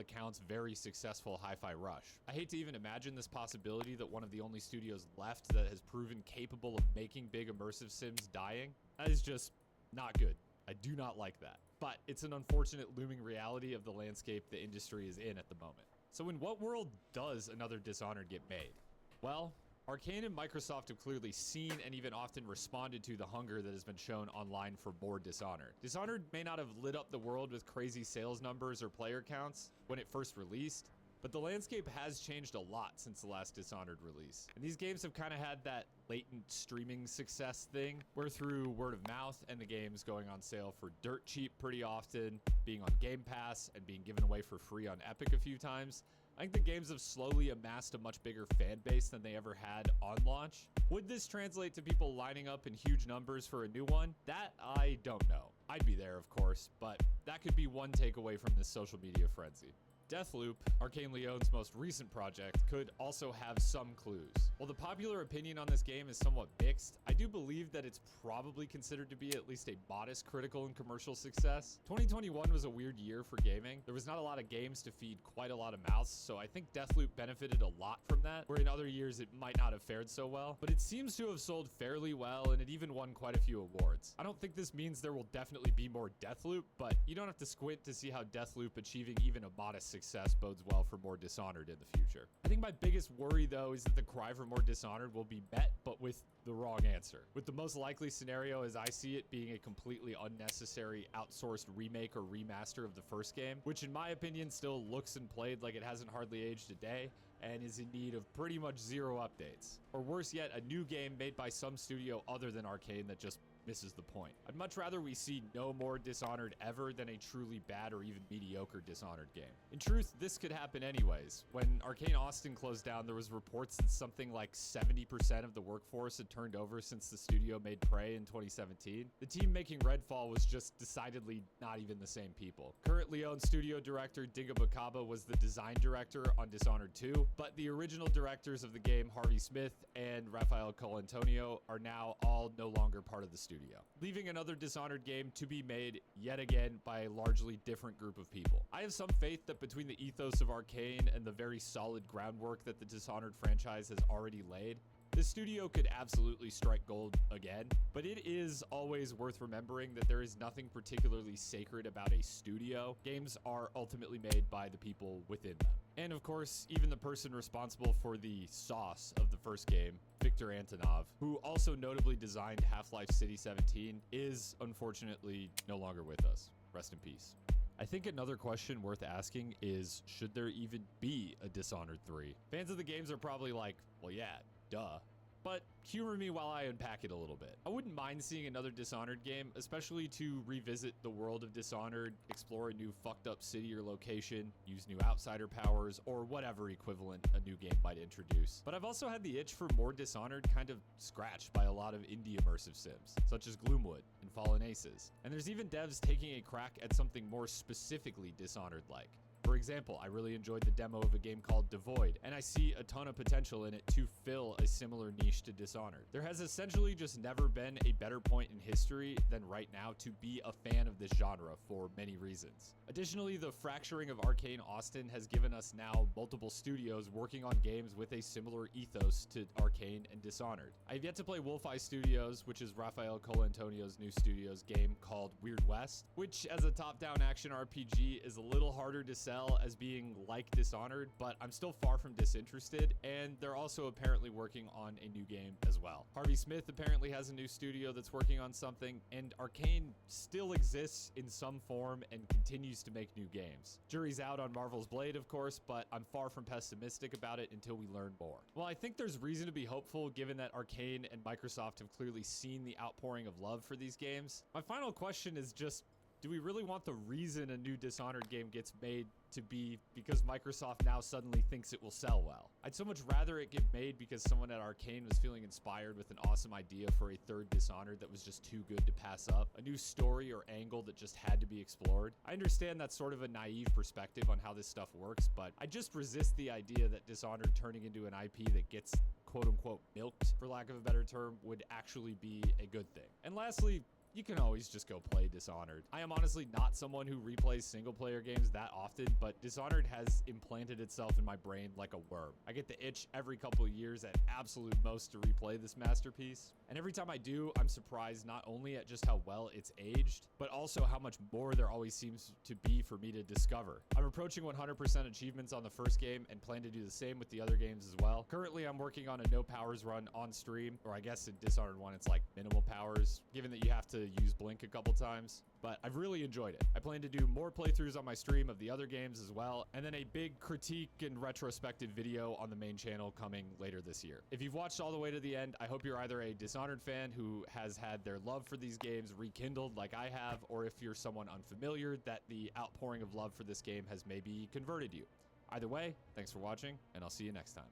accounts very successful Hi-Fi Rush. I hate to even imagine this possibility that one of the only studios left that has proven capable of making big immersive sims dying. That is just not good. I do not like that. But it's an unfortunate looming reality of the landscape the industry is in at the moment. So in what world does another Dishonored get made? Well, Arcane and Microsoft have clearly seen and even often responded to the hunger that has been shown online for more Dishonored. Dishonored may not have lit up the world with crazy sales numbers or player counts when it first released, but the landscape has changed a lot since the last Dishonored release. And these games have kind of had that latent streaming success thing, where through word of mouth and the games going on sale for dirt cheap pretty often, being on Game Pass and being given away for free on Epic a few times, I think the games have slowly amassed a much bigger fan base than they ever had on launch. Would this translate to people lining up in huge numbers for a new one? That I don't know. I'd be there, of course, but that could be one takeaway from this social media frenzy. Deathloop, Arcane Leon's most recent project, could also have some clues. While the popular opinion on this game is somewhat mixed, I do believe that it's probably considered to be at least a modest critical and commercial success. 2021 was a weird year for gaming. There was not a lot of games to feed quite a lot of mouths, so I think Deathloop benefited a lot from that, where in other years it might not have fared so well. But it seems to have sold fairly well, and it even won quite a few awards. I don't think this means there will definitely be more Deathloop, but you don't have to squint to see how Deathloop achieving even a modest success bodes well for more Dishonored in the future. I think my biggest worry though is that the cry for more Dishonored will be met, but with the wrong answer. With the most likely scenario as I see it being a completely unnecessary outsourced remake or remaster of the first game, which in my opinion still looks and played like it hasn't hardly aged a day and is in need of pretty much zero updates. Or worse yet, a new game made by some studio other than Arcane that just misses the point. I'd much rather we see no more Dishonored ever than a truly bad or even mediocre Dishonored game. In truth, this could happen anyways. When Arcane Austin closed down, there was reports that something like 70% of the workforce had turned over since the studio made Prey in 2017. The team making Redfall was just decidedly not even the same people. Currently owned studio director Dinga Bakaba was the design director on Dishonored 2, but the original directors of the game, Harvey Smith and Rafael Colantonio, are now all no longer part of the studio, leaving another Dishonored game to be made yet again by a largely different group of people. I have some faith that between the ethos of Arcane and the very solid groundwork that the Dishonored franchise has already laid, this studio could absolutely strike gold again, but it is always worth remembering that there is nothing particularly sacred about a studio. Games are ultimately made by the people within them. And of course, even the person responsible for the sauce of the first game, Victor Antonov, who also notably designed Half-Life City 17, is unfortunately no longer with us. Rest in peace. I think another question worth asking is, should there even be a Dishonored 3? Fans of the games are probably like, well, yeah, duh. But humor me while I unpack it a little bit. I wouldn't mind seeing another Dishonored game, especially to revisit the world of Dishonored, explore a new fucked up city or location, use new outsider powers, or whatever equivalent a new game might introduce. But I've also had the itch for more Dishonored kind of scratched by a lot of indie immersive sims, such as Gloomwood and Fallen Aces. And there's even devs taking a crack at something more specifically Dishonored-like. For example, I really enjoyed the demo of a game called Devoid, and I see a ton of potential in it to fill a similar niche to Dishonored. There has essentially just never been a better point in history than right now to be a fan of this genre for many reasons. Additionally, the fracturing of Arcane Austin has given us now multiple studios working on games with a similar ethos to Arcane and Dishonored. I have yet to play Wolfeye Studios, which is Rafael Colantonio's new studio's game called Weird West, which as a top-down action RPG is a little harder to sell as being like Dishonored, but I'm still far from disinterested, and they're also apparently working on a new game as well. Harvey Smith apparently has a new studio that's working on something, and Arcane still exists in some form and continues to make new games. Jury's out on Marvel's Blade, of course, but I'm far from pessimistic about it until we learn more. Well, I think there's reason to be hopeful given that Arcane and Microsoft have clearly seen the outpouring of love for these games. My final question is just, do we really want the reason a new Dishonored game gets made to be because Microsoft now suddenly thinks it will sell well? I'd so much rather it get made because someone at Arcane was feeling inspired with an awesome idea for a third Dishonored that was just too good to pass up, a new story or angle that just had to be explored. I understand that's sort of a naive perspective on how this stuff works, but I just resist the idea that Dishonored turning into an IP that gets quote-unquote milked, for lack of a better term, would actually be a good thing. And lastly, you can always just go play Dishonored. I am honestly not someone who replays single player games that often, but Dishonored has implanted itself in my brain like a worm. I get the itch every couple of years at absolute most to replay this masterpiece. And every time I do, I'm surprised not only at just how well it's aged, but also how much more there always seems to be for me to discover. I'm approaching 100% achievements on the first game and plan to do the same with the other games as well. Currently, I'm working on a no powers run on stream, or I guess in Dishonored 1, it's like minimal powers, given that you have to use Blink a couple times. But I've really enjoyed it. I plan to do more playthroughs on my stream of the other games as well, and then a big critique and retrospective video on the main channel coming later this year. If you've watched all the way to the end, I hope you're either a Dishonored fan who has had their love for these games rekindled like I have, or if you're someone unfamiliar, that the outpouring of love for this game has maybe converted you. Either way, thanks for watching, and I'll see you next time.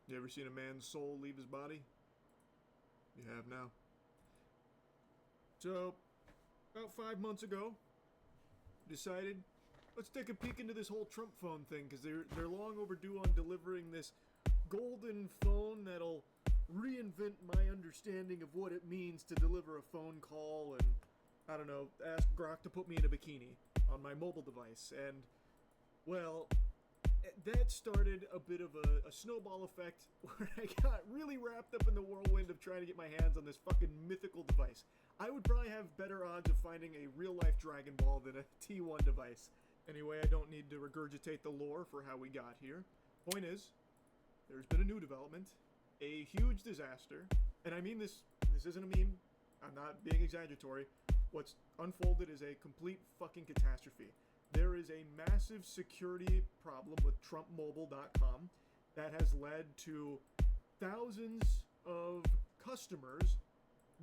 You ever seen a man's soul leave his body? You have now. So, about 5 months ago, decided, let's take a peek into this whole Trump phone thing, because they're long overdue on delivering this golden phone that'll reinvent my understanding of what it means to deliver a phone call and, I don't know, ask Grok to put me in a bikini on my mobile device. And, well, that started a bit of a snowball effect where I got really wrapped up in the whirlwind of trying to get my hands on this fucking mythical device. I would probably have better odds of finding a real-life Dragon Ball than a T1 device. Anyway, I don't need to regurgitate the lore for how we got here. Point is, there's been a new development, a huge disaster, and I mean this isn't a meme, I'm not being exaggeratory. What's unfolded is a complete fucking catastrophe. There is a massive security problem with TrumpMobile.com that has led to thousands of customers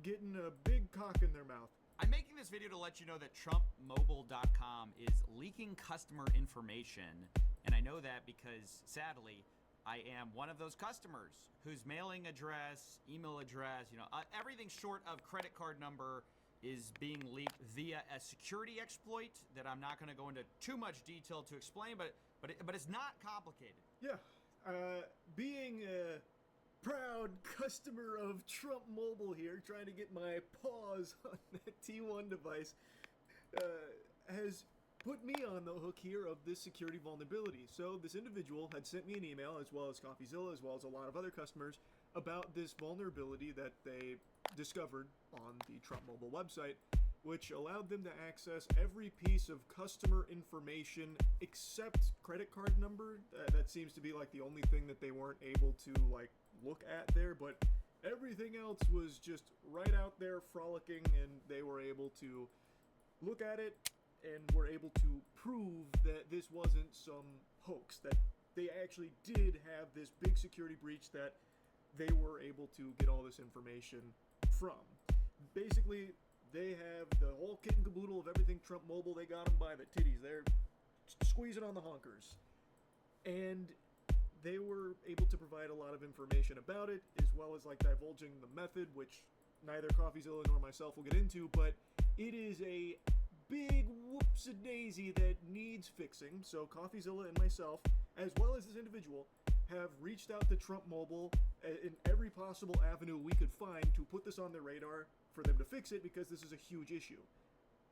getting a big cock in their mouth. I'm making this video to let you know that TrumpMobile.com is leaking customer information, and I know that because, sadly, I am one of those customers whose mailing address, email address, everything short of credit card number is being leaked via a security exploit that I'm not going to go into too much detail to explain, but it's not complicated. Yeah, being a proud customer of Trump Mobile here, trying to get my paws on that T1 device, has put me on the hook here of this security vulnerability. So this individual had sent me an email, as well as CoffeeZilla, as well as a lot of other customers, about this vulnerability that they discovered on the Trump Mobile website, which allowed them to access every piece of customer information except credit card number. That seems to be like the only thing that they weren't able to like look at there, but everything else was just right out there frolicking, and they were able to look at it and were able to prove that this wasn't some hoax, that they actually did have this big security breach that they were able to get all this information from. Basically, they have the whole kit and caboodle of everything Trump Mobile. They got them by the titties. They're squeezing on the honkers. And they were able to provide a lot of information about it, as well as like divulging the method, which neither CoffeeZilla nor myself will get into, but it is a big whoops-a-daisy that needs fixing. So CoffeeZilla and myself, as well as this individual, have reached out to Trump Mobile in every possible avenue we could find to put this on their radar for them to fix it, because this is a huge issue.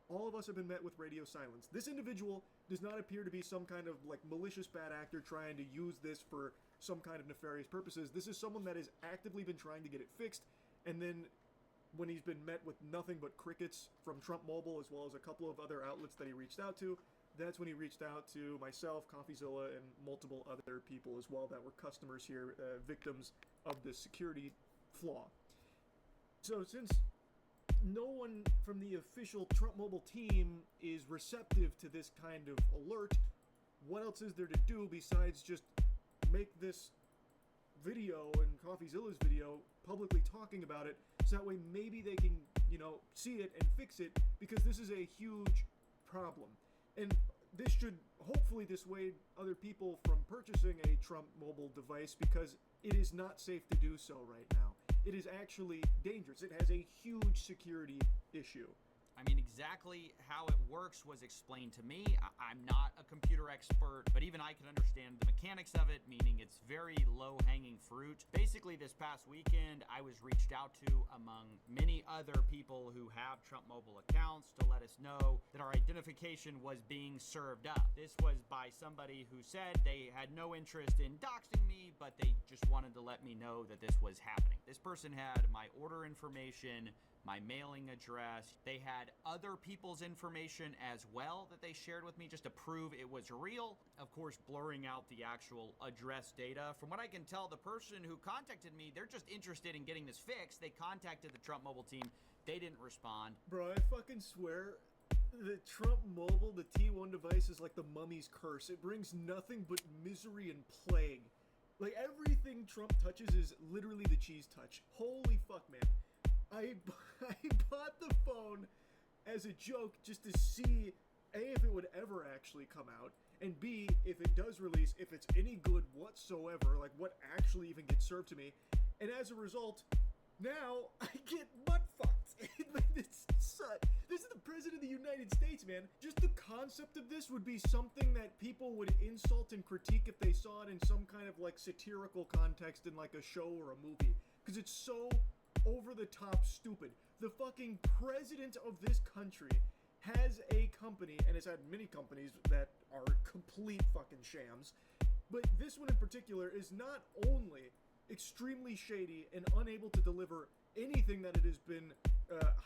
All of us have been met with radio silence. This individual does not appear to be some kind of like malicious bad actor trying to use this for some kind of nefarious purposes. This is someone that has actively been trying to get it fixed, and then when he's been met with nothing but crickets from Trump Mobile, as well as a couple of other outlets that he reached out to, that's when he reached out to myself, CoffeeZilla, and multiple other people as well that were customers here, victims of this security flaw. So since no one from the official Trump Mobile team is receptive to this kind of alert, what else is there to do besides just make this video and CoffeeZilla's video publicly talking about it, so that way maybe they can, see it and fix it, because this is a huge problem. And this should hopefully dissuade other people from purchasing a Trump Mobile device, because it is not safe to do so right now. It is actually dangerous. It has a huge security issue. I mean, exactly how it works was explained to me. I'm not a computer expert, but even I can understand the mechanics of it, meaning it's very low-hanging fruit. Basically, this past weekend, I was reached out to among many other people who have Trump Mobile accounts to let us know that our identification was being served up. This was by somebody who said they had no interest in doxing me, but they just wanted to let me know that this was happening. This person had my order information, my mailing address. They had other people's information as well that they shared with me just to prove it was real. Of course, blurring out the actual address data. From what I can tell, the person who contacted me, they're just interested in getting this fixed. They contacted the Trump Mobile team. They didn't respond. Bro, I fucking swear, the Trump Mobile, the T1 device is like the mummy's curse. It brings nothing but misery and plague. Like, everything Trump touches is literally the cheese touch. Holy fuck, man. I bought the phone as a joke just to see, A, if it would ever actually come out, and B, if it does release, if it's any good whatsoever, like what actually even gets served to me. And as a result, now I get butt-fucked. This is the President of the United States, man. Just the concept of this would be something that people would insult and critique if they saw it in some kind of like satirical context in like a show or a movie. Because it's so over-the-top stupid. The fucking president of this country has a company, and has had many companies that are complete fucking shams, but this one in particular is not only extremely shady and unable to deliver anything that it has been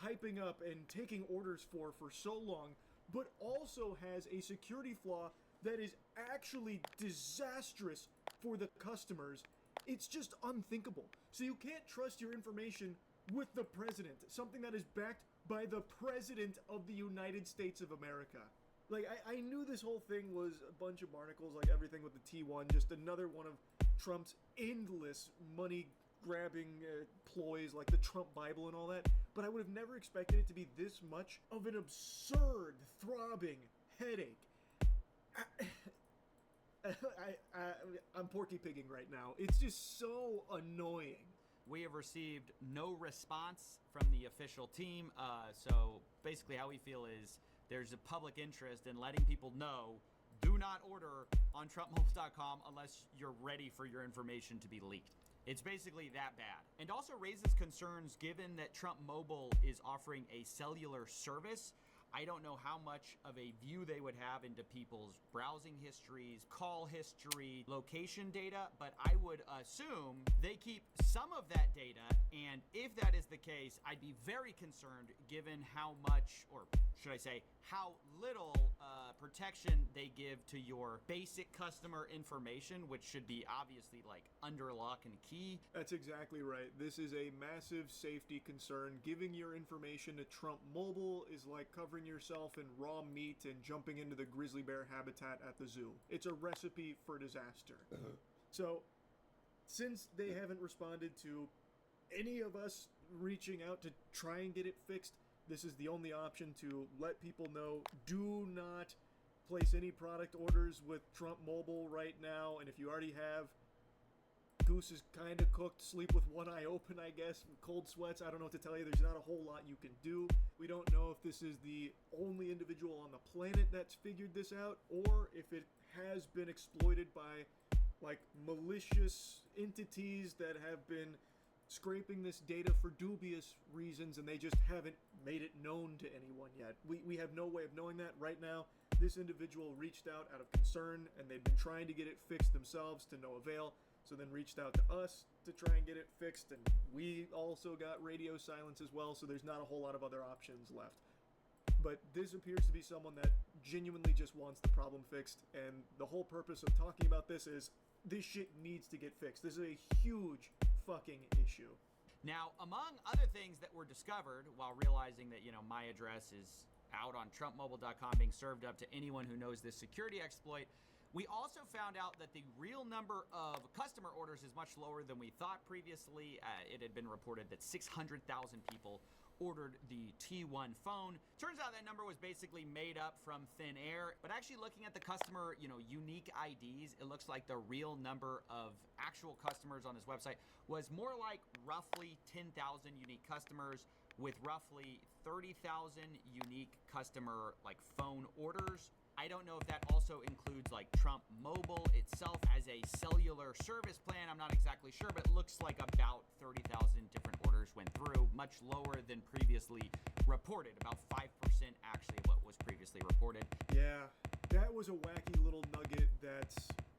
hyping up and taking orders for so long, but also has a security flaw that is actually disastrous for the customers. It's just unthinkable. So you can't trust your information with the president, something that is backed by the president of the United States of America. Like, I knew this whole thing was a bunch of barnacles, like everything with the T1, just another one of Trump's endless money-grabbing ploys, like the Trump Bible and all that, but I would have never expected it to be this much of an absurd, throbbing headache. I'm porky pigging right now. It's just so annoying. We have received no response from the official team, so basically how we feel is there's a public interest in letting people know, do not order on TrumpMobile.com unless you're ready for your information to be leaked. It's basically that bad. And also raises concerns given that Trump Mobile is offering a cellular service. I don't know how much of a view they would have into people's browsing histories, call history, location data, but I would assume they keep some of that data, and if that is the case, I'd be very concerned given how much, or should I say, how little protection they give to your basic customer information, which should be obviously like under lock and key. That's exactly right. This is a massive safety concern. Giving your information to Trump Mobile is like covering yourself in raw meat and jumping into the grizzly bear habitat at the zoo. It's a recipe for disaster. So, since they haven't responded to any of us reaching out to try and get it fixed, this is the only option to let people know, do not place any product orders with Trump Mobile right now, and if you already have, goose is kind of cooked. Sleep with one eye open, I guess. Cold sweats, I don't know what to tell you. There's not a whole lot you can do. We don't know if this is the only individual on the planet that's figured this out, or if it has been exploited by, like, malicious entities that have been scraping this data for dubious reasons, and they just haven't made it known to anyone yet. We have no way of knowing that right now. This individual reached out of concern, and they've been trying to get it fixed themselves to no avail, so then reached out to us to try and get it fixed, and we also got radio silence as well, so there's not a whole lot of other options left. But this appears to be someone that genuinely just wants the problem fixed, and the whole purpose of talking about this is this shit needs to get fixed. This is a huge fucking issue. Now, among other things that were discovered while realizing that, my address is out on TrumpMobile.com being served up to anyone who knows this security exploit, we also found out that the real number of customer orders is much lower than we thought previously. It had been reported that 600,000 people ordered the T1 phone. Turns out that number was basically made up from thin air, but actually looking at the customer, unique IDs, it looks like the real number of actual customers on this website was more like roughly 10,000 unique customers with roughly 30,000 unique customer phone orders. I don't know if that also includes Trump Mobile itself as a cellular service plan. I'm not exactly sure, but it looks like about 30,000 different orders went through, much lower than previously reported, about 5% actually of what was previously reported. Yeah, that was a wacky little nugget that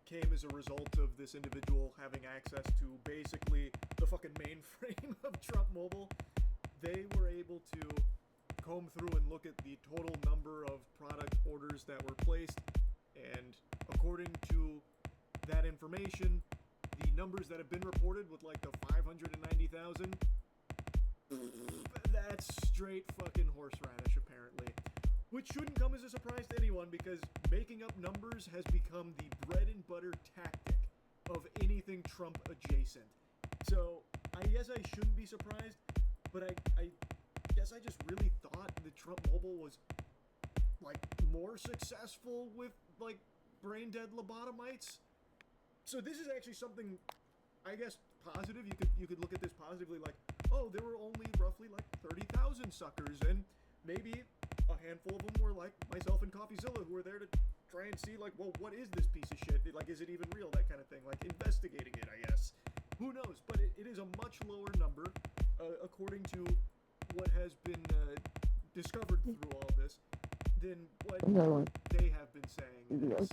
came as a result of this individual having access to basically the fucking mainframe of Trump Mobile. They were able to comb through and look at the total number of product orders that were placed, and according to that information, the numbers that have been reported with the 590,000, that's straight fucking horseradish apparently, which shouldn't come as a surprise to anyone because making up numbers has become the bread and butter tactic of anything Trump adjacent. So I guess I shouldn't be surprised, but I guess I just really thought that Trump Mobile was more successful with brain dead lobotomites. So this is actually something I guess positive. You could look at this positively, oh, there were only roughly 30,000 suckers, and maybe a handful of them were like myself and CoffeeZilla, who were there to try and see well, what is this piece of shit? Is it even real? That kind of thing, investigating it, I guess. Who knows? But it is a much lower number, according to what has been discovered through all this, than what they have been saying. Yes.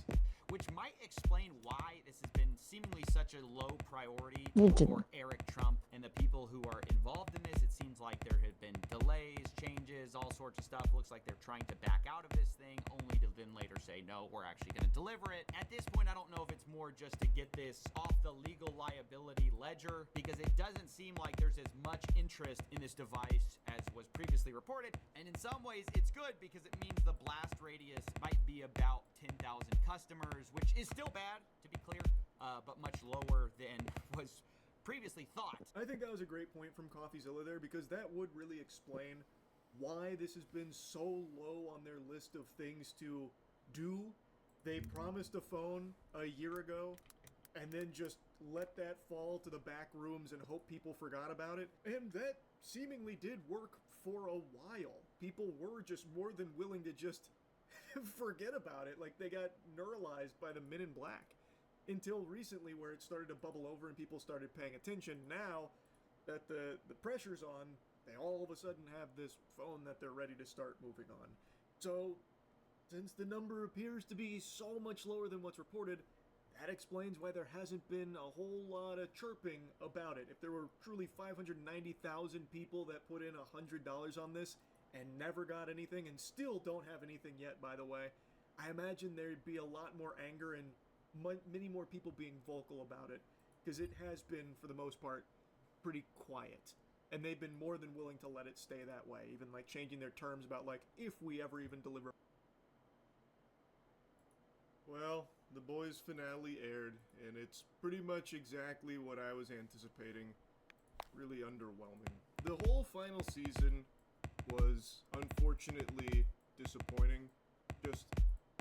Which might explain why this has been seemingly such a low priority for Eric Trump and the people who are involved in this. It seems like there have been delays, changes, all sorts of stuff. Looks like they're trying to back out of this thing, only to then later say, no, we're actually going to deliver it. At this point, I don't know if it's more just to get this off the legal liability ledger, because it doesn't seem like there's as much interest in this device as was previously reported. And in some ways, it's good because it means the blast radius might be about 10,000 customers, which is still bad, to be clear, but much lower than was previously thought. I think that was a great point from CoffeeZilla there, because that would really explain why this has been so low on their list of things to do. They promised a phone a year ago and then just let that fall to the back rooms and hope people forgot about it. And that seemingly did work for a while. People were just more than willing to just forget about it. They got neuralized by the Men in Black. Until recently, where it started to bubble over and people started paying attention. Now that the pressure's on, they all of a sudden have this phone that they're ready to start moving on. So, since the number appears to be so much lower than what's reported, that explains why there hasn't been a whole lot of chirping about it. If there were truly 590,000 people that put in $100 on this and never got anything, and still don't have anything yet, by the way, I imagine there'd be a lot more anger and many more people being vocal about it, because it has been, for the most part, pretty quiet. And they've been more than willing to let it stay that way, even changing their terms about if we ever even deliver. Well, the boys' finale aired, and it's pretty much exactly what I was anticipating. Really underwhelming. The whole final season was unfortunately disappointing. Just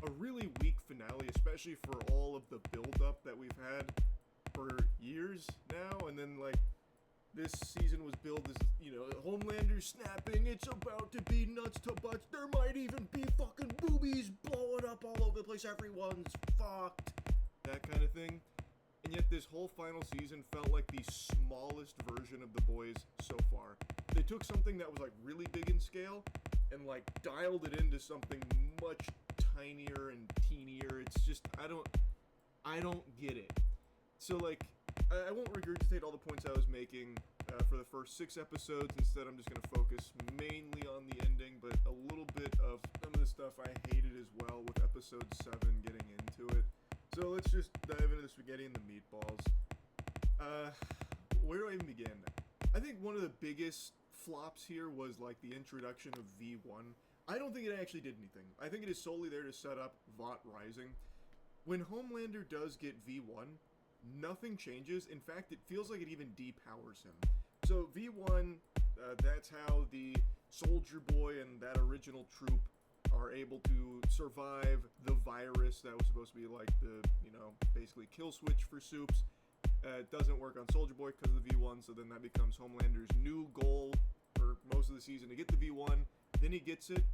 a really weak finale, especially for all of the build-up that we've had for years now, and then this season was billed as, Homelander snapping, it's about to be nuts to butts, there might even be fucking boobies blowing up all over the place, everyone's fucked, that kind of thing. And yet this whole final season felt like the smallest version of The Boys so far. They took something that was really big in scale and dialed it into something much tinier and teenier. It's just, I don't get it. So I won't regurgitate all the points I was making for the first 6 episodes. Instead, I'm just going to focus mainly on the ending, but a little bit of some of the stuff I hated as well, with episode 7 getting into it. So let's just dive into the spaghetti and the meatballs. Where do I even begin? I think one of the biggest flops here was the introduction of V1. I don't think it actually did anything. I think it is solely there to set up VOD Rising. When Homelander does get V1, nothing changes. In fact, it feels like it even depowers him. So V1, that's how the Soldier Boy and that original troop are able to survive the virus that was supposed to be like the, basically kill switch for Soups. It doesn't work on Soldier Boy because of the V1, so then that becomes Homelander's new goal for most of the season to get the V1. Then he gets it,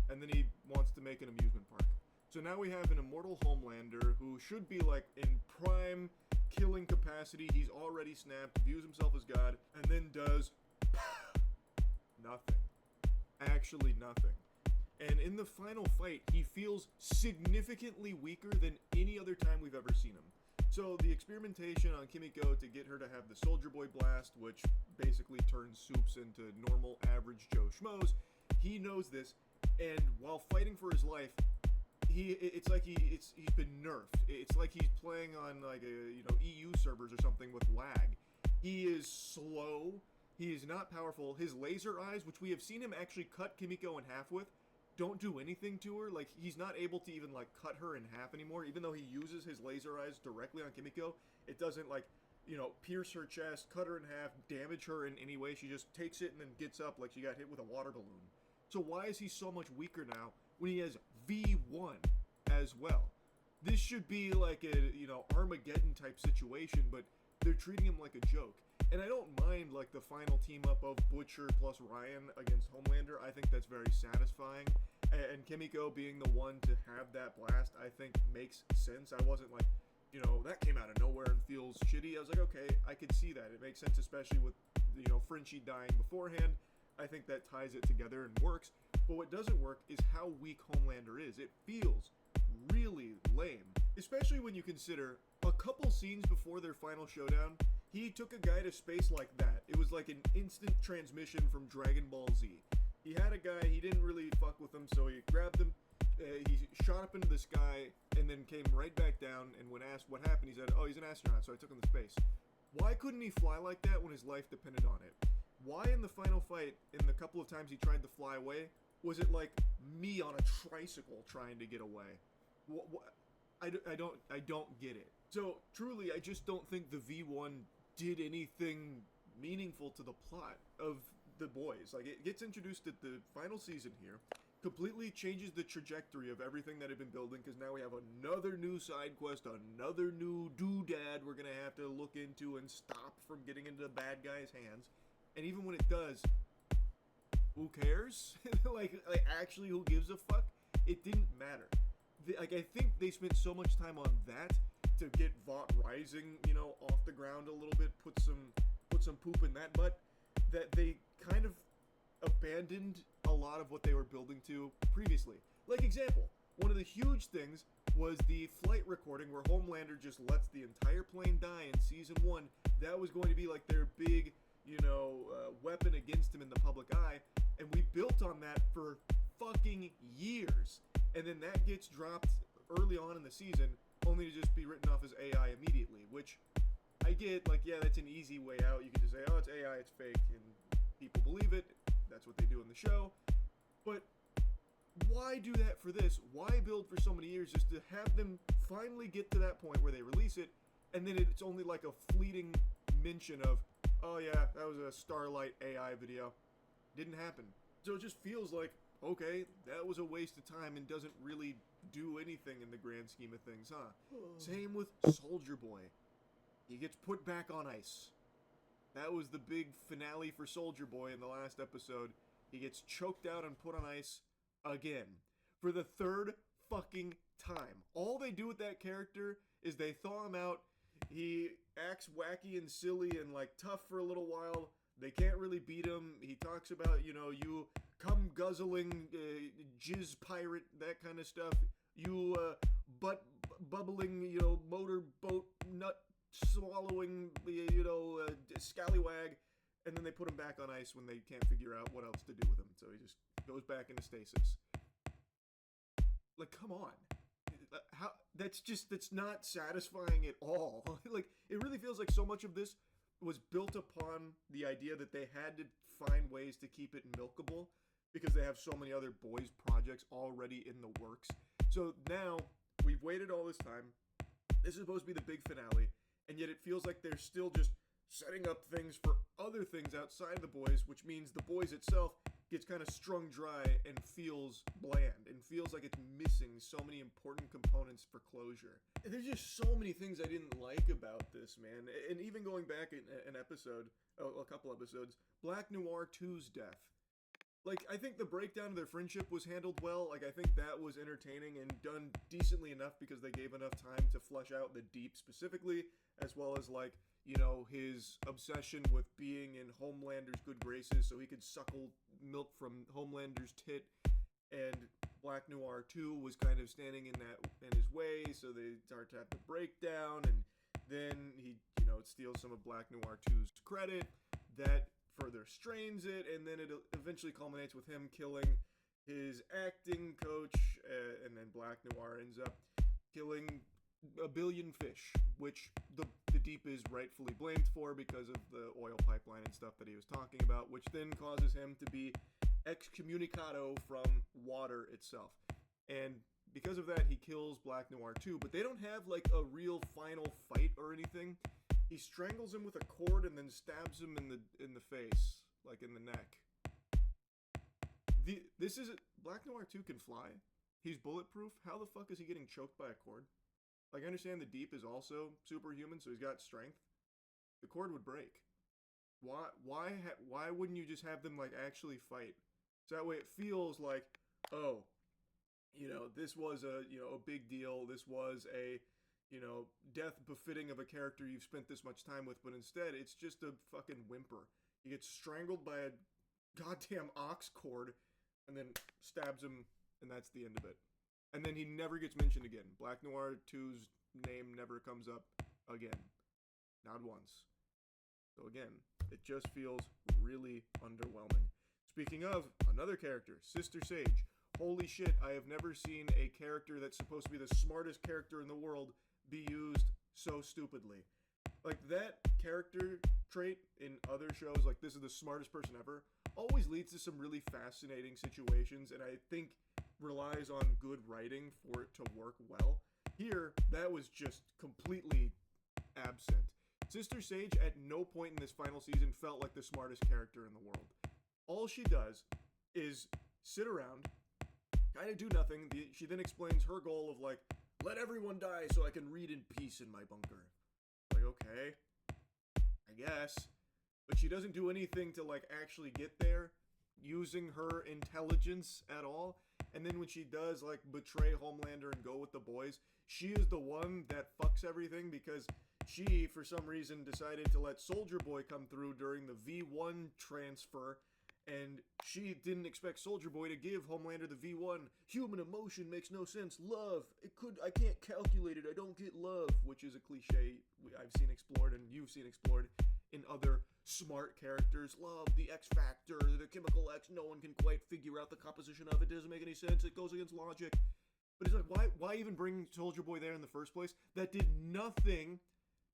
and then he wants to make an amusement park. So now we have an immortal Homelander who should be like in prime killing capacity. He's already snapped, views himself as God, and then does nothing. Actually nothing. And in the final fight, he feels significantly weaker than any other time we've ever seen him. So the experimentation on Kimiko to get her to have the Soldier Boy blast, which basically turns Soups into normal average Joe Schmoes, he knows this, and while fighting for his life, it's like he's been nerfed. It's like he's playing on like EU servers or something with lag. He is slow. He is not powerful. His laser eyes, which we have seen him actually cut Kimiko in half with, don't do anything to her. Like, he's not able to even like cut her in half anymore. Even though he uses his laser eyes directly on Kimiko, it doesn't like pierce her chest, cut her in half, damage her in any way. She just takes it and then gets up like she got hit with a water balloon. So why is he so much weaker now when he has V1 as well? This should be like a, Armageddon type situation, but they're treating him like a joke. And I don't mind like the final team up of Butcher plus Ryan against Homelander. I think that's very satisfying. And Kimiko being the one to have that blast, I think makes sense. I wasn't like, that came out of nowhere and feels shitty. I was like, okay, I could see that. It makes sense, especially with, Frenchie dying beforehand. I think that ties it together and works. But what doesn't work is how weak Homelander is. It feels really lame, especially when you consider a couple scenes before their final showdown, he took a guy to space like that. It was like an instant transmission from Dragon Ball Z. He had a guy, he didn't really fuck with him, so he grabbed him, he shot up into the sky, and then came right back down, and when asked what happened, he said, oh, he's an astronaut, so I took him to space. Why couldn't he fly like that when his life depended on it? Why in the final fight, in the couple of times he tried to fly away, was it like me on a tricycle trying to get away? I don't get it. So, truly, I just don't think the V1 did anything meaningful to the plot of The Boys. Like, it gets introduced at the final season here, completely changes the trajectory of everything that had been building, because now we have another new side quest, another new doodad we're gonna have to look into and stop from getting into the bad guy's hands. And even when it does, who cares? like actually, who gives a fuck? It didn't matter. I think they spent so much time on that to get VOD Rising, off the ground a little bit, put some poop in that butt, that they kind of abandoned a lot of what they were building to previously. Like, example, one of the huge things was the flight recording where Homelander just lets the entire plane die in season 1. That was going to be like their big, weapon against him in the public eye, and we built on that for fucking years. And then that gets dropped early on in the season, only to just be written off as AI immediately, which I get, like, yeah, that's an easy way out. You can just say, oh, it's AI, it's fake, and people believe it. That's what they do in the show. But why do that for this? Why build for so many years just to have them finally get to that point where they release it, and then it's only like a fleeting mention of, oh yeah, that was a Starlight AI video. Didn't happen. So it just feels like, okay, that was a waste of time and doesn't really do anything in the grand scheme of things, huh? Same with Soldier Boy. He gets put back on ice. That was the big finale for Soldier Boy in the last episode. He gets choked out and put on ice again. For the third fucking time. All they do with that character is they thaw him out. He acts wacky and silly and like tough for a little while. They can't really beat him. He talks about, you cum guzzling, jizz pirate, that kind of stuff. You butt bubbling, motorboat nut swallowing, scallywag. And then they put him back on ice when they can't figure out what else to do with him. So he just goes back into stasis. Like, come on. How? That's not satisfying at all. Like, it really feels like so much of this was built upon the idea that they had to find ways to keep it milkable because they have so many other Boys projects already in the works. So now, we've waited all this time. This is supposed to be the big finale, and yet it feels like they're still just setting up things for other things outside of the Boys, which means the Boys itself gets kind of strung dry and feels bland and feels like it's missing so many important components for closure. There's just so many things I didn't like about this, man. And even going back a couple episodes, Black Noir 2's death. Like, I think the breakdown of their friendship was handled well. Like, I think that was entertaining and done decently enough because they gave enough time to flesh out the Deep specifically, as well as, like, you know, his obsession with being in Homelander's good graces so he could suckle milk from Homelander's tit. And Black Noir 2 was kind of standing in his way, so they start to have the breakdown, and then he, you know, steals some of Black Noir 2's credit. That further strains it, and then it eventually culminates with him killing his acting coach, and then Black Noir ends up killing a billion fish, which the Deep is rightfully blamed for because of the oil pipeline and stuff that he was talking about, which then causes him to be excommunicado from water itself. And because of that, he kills Black Noir 2, but they don't have like a real final fight or anything. He strangles him with a cord and then stabs him in the face, like in the neck. This is Black Noir 2 can fly. He's bulletproof. How the fuck is he getting choked by a cord? Like, I understand the Deep is also superhuman, so he's got strength. The cord would break. Why wouldn't you just have them like actually fight? So that way it feels like, oh, you know, this was a big deal. This was a, you know, death befitting of a character you've spent this much time with, but instead it's just a fucking whimper. He gets strangled by a goddamn ox cord and then stabs him, and that's the end of it. And then he never gets mentioned again. Black Noir 2's name never comes up again. Not once. So again, it just feels really underwhelming. Speaking of another character, Sister Sage. Holy shit, I have never seen a character that's supposed to be the smartest character in the world be used so stupidly. Like, that character trait in other shows, like this is the smartest person ever, always leads to some really fascinating situations, and I think relies on good writing for it to work well. Here, that was just completely absent. Sister Sage at no point in this final season felt like the smartest character in the world. All she does is sit around, kind of do nothing. She then explains her goal of like, let everyone die so I can read in peace in my bunker. Like, okay, I guess. But she doesn't do anything to like actually get there using her intelligence at all. And then when she does like betray Homelander and go with the boys, she is the one that fucks everything because she, for some reason, decided to let Soldier Boy come through during the V1 transfer. And she didn't expect Soldier Boy to give Homelander the V1. Human emotion makes no sense. Love. I can't calculate it. I don't get love. Which is a cliche I've seen explored and you've seen explored in other smart characters. Love, the X factor, the chemical X. No one can quite figure out the composition of it. Doesn't make any sense. It goes against logic. But it's like, why even bring Soldier Boy there in the first place? That did nothing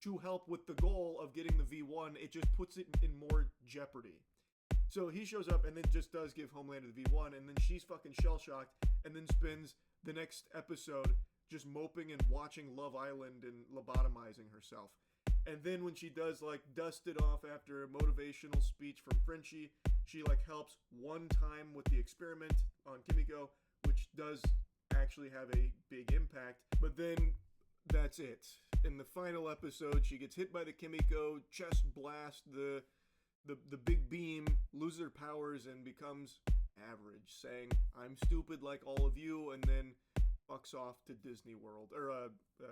to help with the goal of getting the V1. It just puts it in more jeopardy. So he shows up and then just does give Homelander the V1, and then she's fucking shell-shocked, and then spends the next episode just moping and watching Love Island and lobotomizing herself. And then when she does, like, dust it off after a motivational speech from Frenchie, she, like, helps one time with the experiment on Kimiko, which does actually have a big impact. But then that's it. In the final episode, she gets hit by the Kimiko, chest blast, the big beam, loses her powers, and becomes average, saying, I'm stupid like all of you, and then fucks off to Disney World, or,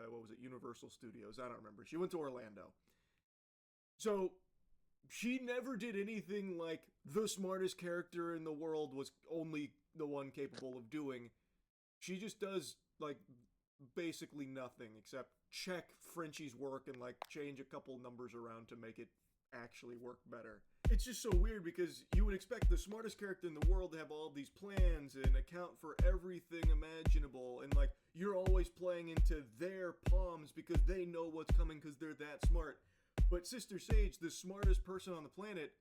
what was it, Universal Studios, I don't remember. She went to Orlando. So, she never did anything like the smartest character in the world was only the one capable of doing. She just does, like, basically nothing except check Frenchie's work and, like, change a couple numbers around to make it actually work better. It's just so weird because you would expect the smartest character in the world to have all these plans and account for everything imaginable, and like you're always playing into their palms because they know what's coming because they're that smart. But Sister Sage, the smartest person on the planet,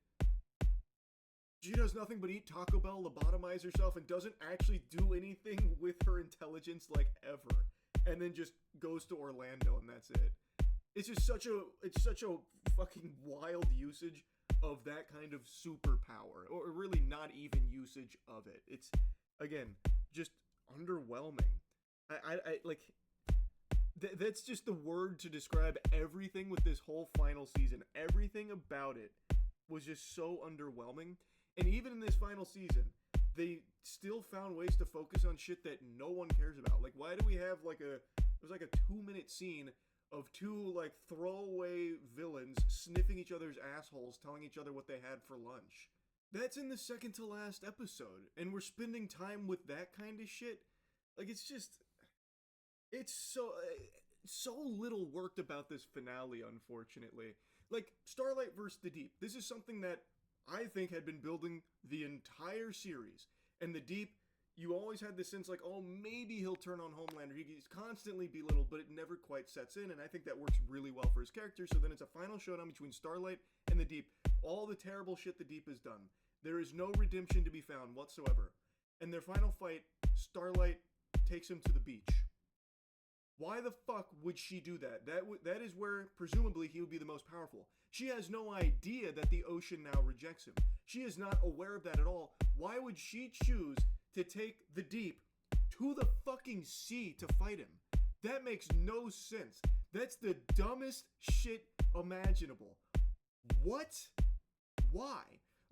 she does nothing but eat Taco Bell, lobotomize herself, and doesn't actually do anything with her intelligence like ever, and then just goes to Orlando and that's it. It's just such a fucking wild usage of that kind of superpower, or really not even usage of it. It's, again, just underwhelming. I like, that's just the word to describe everything with this whole final season. Everything about it was just so underwhelming. And even in this final season, they still found ways to focus on shit that no one cares about. Like, why do we have there's like a 2-minute scene of two like throwaway villains sniffing each other's assholes, telling each other what they had for lunch? That's in the second to last episode, and we're spending time with that kind of shit. Like, it's so little worked about this finale, unfortunately. Like, Starlight vs. the Deep. This is something that I think had been building the entire series. And the Deep, you always had this sense like, oh, maybe he'll turn on Homelander. He's constantly belittled, but it never quite sets in, and I think that works really well for his character. So then it's a final showdown between Starlight and the Deep. All the terrible shit the Deep has done. There is no redemption to be found whatsoever. And their final fight, Starlight takes him to the beach. Why the fuck would she do that? That is where, presumably, he would be the most powerful. She has no idea that the ocean now rejects him. She is not aware of that at all. Why would she choose to take the Deep to the fucking sea to fight him? That makes no sense. That's the dumbest shit imaginable. What? Why?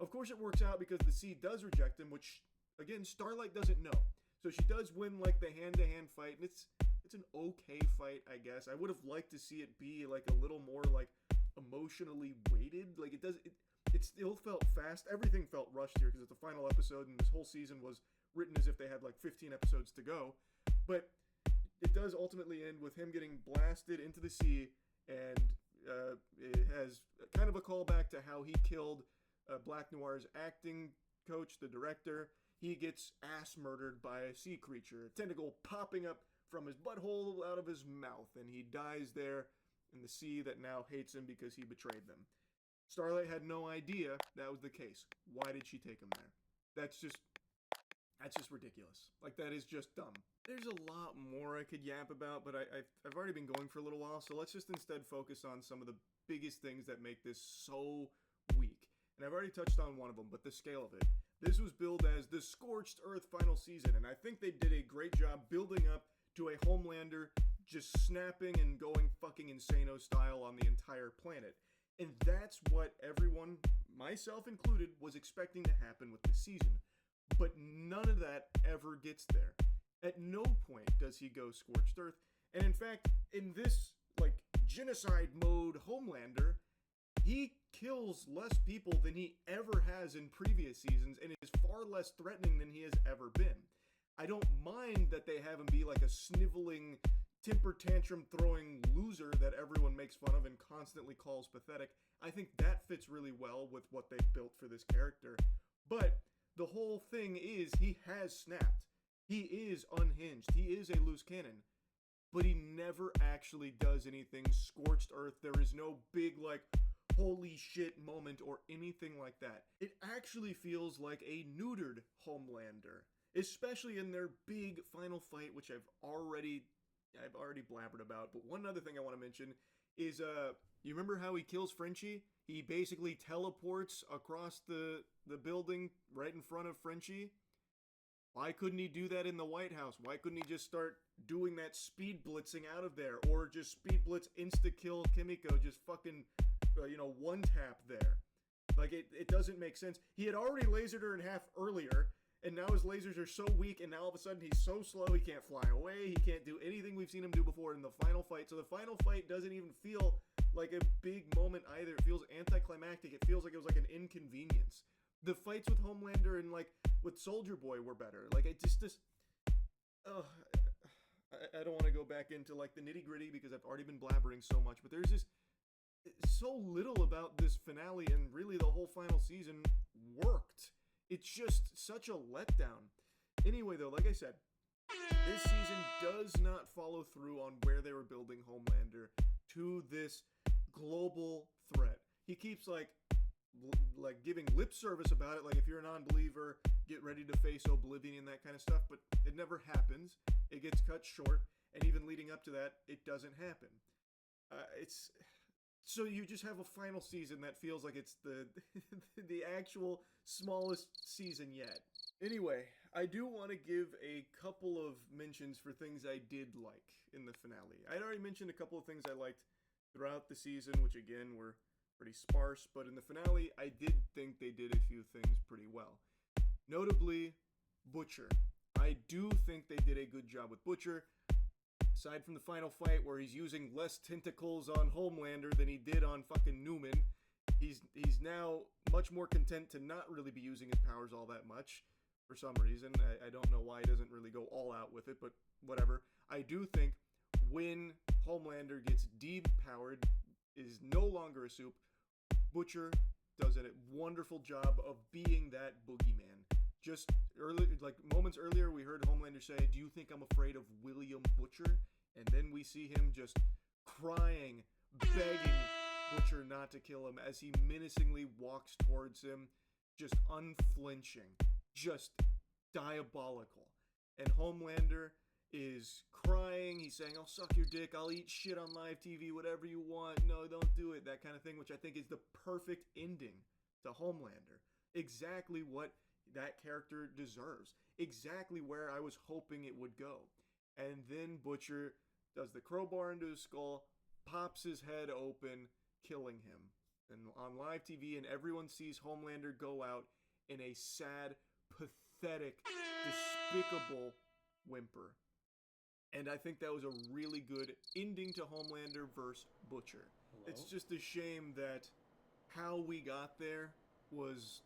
Of course it works out because the sea does reject him, which, again, Starlight doesn't know. So she does win, like, the hand-to-hand fight, and it's an okay fight, I guess. I would have liked to see it be, like, a little more, like, emotionally weighted. Like, it still felt fast. Everything felt rushed here because it's the final episode, and this whole season was written as if they had, like, 15 episodes to go. But it does ultimately end with him getting blasted into the sea, and it has kind of a callback to how he killed Black Noir's acting coach, the director. He gets ass murdered by a sea creature, a tentacle popping up from his butthole out of his mouth, and he dies there in the sea that now hates him because he betrayed them. Starlight had no idea that was the case. Why did she take him there? That's just ridiculous. Like, that is just dumb. There's a lot more I could yap about, but I've already been going for a little while, so let's just instead focus on some of the biggest things that make this so weak. And I've already touched on one of them, but the scale of it. This was billed as the Scorched Earth final season, and I think they did a great job building up to a Homelander just snapping and going fucking insano style on the entire planet. And that's what everyone, myself included, was expecting to happen with this season. But none of that ever gets there. At no point does he go Scorched Earth. And in fact, in this, like, genocide mode Homelander, he kills less people than he ever has in previous seasons and is far less threatening than he has ever been. I don't mind that they have him be like a sniveling, temper tantrum throwing loser that everyone makes fun of and constantly calls pathetic. I think that fits really well with what they've built for this character. But the whole thing is he has snapped. He is unhinged. He is a loose cannon. But he never actually does anything Scorched Earth. There is no big, like, holy shit moment or anything like that. It actually feels like a neutered Homelander. Especially in their big final fight, which I've already blabbered about. But one other thing I want to mention is, you remember how he kills Frenchie? He basically teleports across the building right in front of Frenchie. Why couldn't he do that in the White House? Why couldn't he just start doing that speed blitzing out of there? Or just speed blitz insta-kill Kimiko, just fucking, one tap there. Like, it doesn't make sense. He had already lasered her in half earlier, and now his lasers are so weak, and now all of a sudden he's so slow he can't fly away, he can't do anything we've seen him do before in the final fight. So the final fight doesn't even feel like a big moment either. It feels anticlimactic. It feels like it was like an inconvenience. The fights with Homelander and, like, with Soldier Boy were better. Like, I don't want to go back into, like, the nitty-gritty because I've already been blabbering so much, but there's just so little about this finale, and really the whole final season worked. It's just such a letdown. Anyway, though, like I said, this season does not follow through on where they were building Homelander to this global threat. He keeps, like giving lip service about it, like, if you're a non-believer, get ready to face oblivion and that kind of stuff, but it never happens. It gets cut short, and even leading up to that, it doesn't happen. It's So you just have a final season that feels like it's the the actual smallest season yet. Anyway, I do want to give a couple of mentions for things I did like in the finale. I'd already mentioned a couple of things I liked throughout the season, which again were pretty sparse, but in the finale, I did think they did a few things pretty well. Notably, Butcher. I do think they did a good job with Butcher. Aside from the final fight where he's using less tentacles on Homelander than he did on fucking Newman, he's now much more content to not really be using his powers all that much for some reason. I don't know why he doesn't really go all out with it, but whatever. I do think when Homelander gets depowered, is no longer a soup, Butcher does a wonderful job of being that boogeyman. Just early, like moments earlier, we heard Homelander say, "Do you think I'm afraid of William Butcher?" And then we see him just crying, begging Butcher not to kill him as he menacingly walks towards him, just unflinching, just diabolical. And Homelander is crying. He's saying, "I'll suck your dick. I'll eat shit on live TV, whatever you want. No, don't do it." That kind of thing, which I think is the perfect ending to Homelander. Exactly what that character deserves. Exactly where I was hoping it would go. And then Butcher does the crowbar into his skull, pops his head open, killing him. And on live TV, and everyone sees Homelander go out in a sad, pathetic, despicable whimper. And I think that was a really good ending to Homelander versus Butcher. Hello? It's just a shame that how we got there was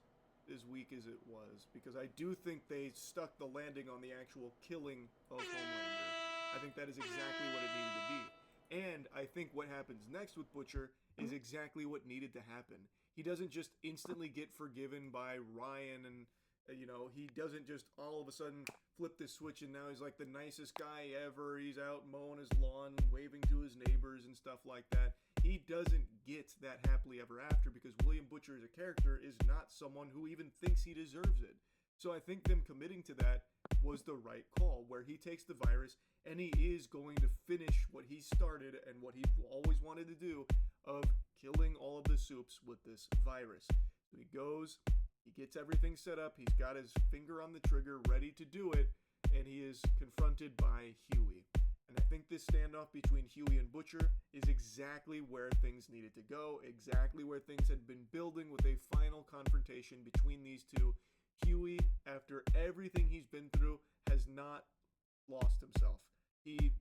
as weak as it was, because I do think they stuck the landing on the actual killing of Homelander. I think that is exactly what it needed to be. And I think what happens next with Butcher is exactly what needed to happen. He doesn't just instantly get forgiven by Ryan and, he doesn't just all of a sudden flip this switch and now he's like the nicest guy ever. He's out mowing his lawn, waving to his neighbors and stuff like that. He doesn't get that happily ever after because William Butcher as a character is not someone who even thinks he deserves it. So I think them committing to that was the right call, where he takes the virus and he is going to finish what he started and what he always wanted to do of killing all of the soups with this virus. So he goes, he gets everything set up, he's got his finger on the trigger ready to do it, and he is confronted by Huey. And I think this standoff between Huey and Butcher is exactly where things needed to go, exactly where things had been building with a final confrontation between these two. Huey, after everything he's been through, has not lost himself. He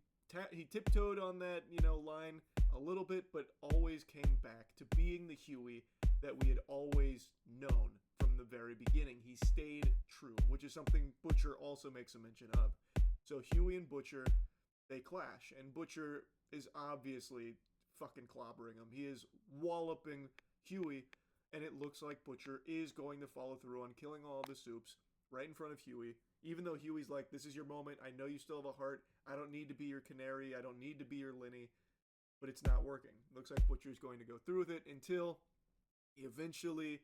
tiptoed on that, line a little bit, but always came back to being the Huey that we had always known from the very beginning. He stayed true, which is something Butcher also makes a mention of. So Huey and Butcher, they clash, and Butcher is obviously fucking clobbering him. He is walloping Huey, and it looks like Butcher is going to follow through on killing all the soups right in front of Huey, even though Huey's like, "This is your moment. I know you still have a heart. I don't need to be your canary. I don't need to be your Lenny." But it's not working. Looks like Butcher's going to go through with it until eventually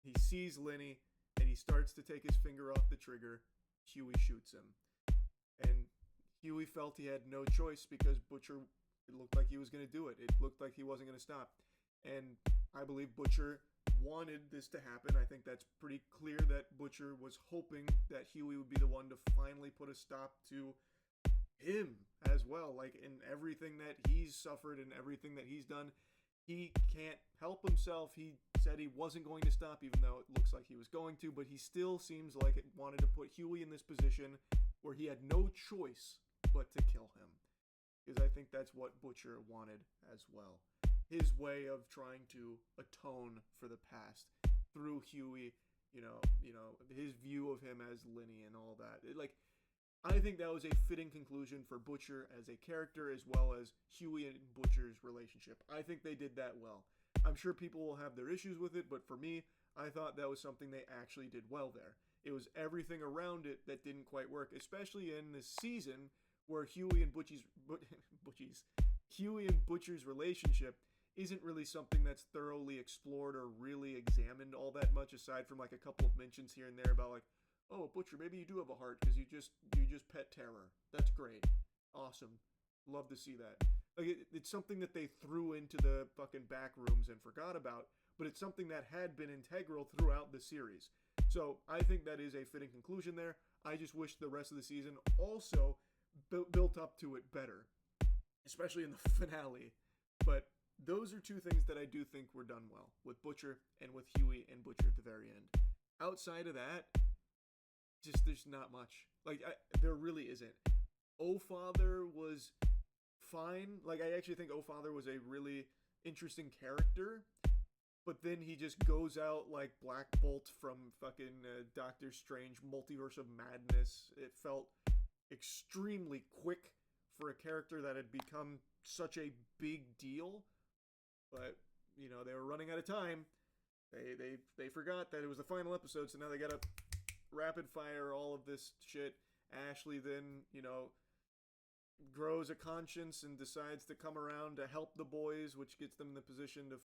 he sees Lenny and he starts to take his finger off the trigger. Huey shoots him. And Huey felt he had no choice because Butcher, it looked like he was going to do it. It looked like he wasn't going to stop. And I believe Butcher wanted this to happen. I think that's pretty clear that Butcher was hoping that Huey would be the one to finally put a stop to him as well. Like, in everything that he's suffered and everything that he's done, he can't help himself. He said he wasn't going to stop, even though it looks like he was going to, but he still seems like it wanted to put Huey in this position where he had no choice but to kill him. Because I think that's what Butcher wanted as well. His way of trying to atone for the past through Huey, his view of him as Lenny and all that. I think that was a fitting conclusion for Butcher as a character, as well as Huey and Butcher's relationship. I think they did that well. I'm sure people will have their issues with it, but for me, I thought that was something they actually did well there. It was everything around it that didn't quite work, especially in this season where Huey and Butcher's relationship isn't really something that's thoroughly explored or really examined all that much, aside from like a couple of mentions here and there about like, "Oh, Butcher, maybe you do have a heart because you just pet terror. That's great. Awesome. Love to see that." Like it's something that they threw into the fucking back rooms and forgot about, but it's something that had been integral throughout the series. So I think that is a fitting conclusion there. I just wish the rest of the season also built up to it better, especially in the finale. But those are two things that I do think were done well, with Butcher and with Huey and Butcher at the very end. Outside of that, just there's not much. Like, there really isn't. Oh Father was fine. Like, I actually think Oh Father was a really interesting character. But then he just goes out like Black Bolt from fucking Doctor Strange Multiverse of Madness. It felt extremely quick for a character that had become such a big deal. But, you know, they were running out of time. They forgot that it was the final episode, so now they gotta rapid fire all of this shit. Ashley then, you know, grows a conscience and decides to come around to help the boys, which gets them in the position to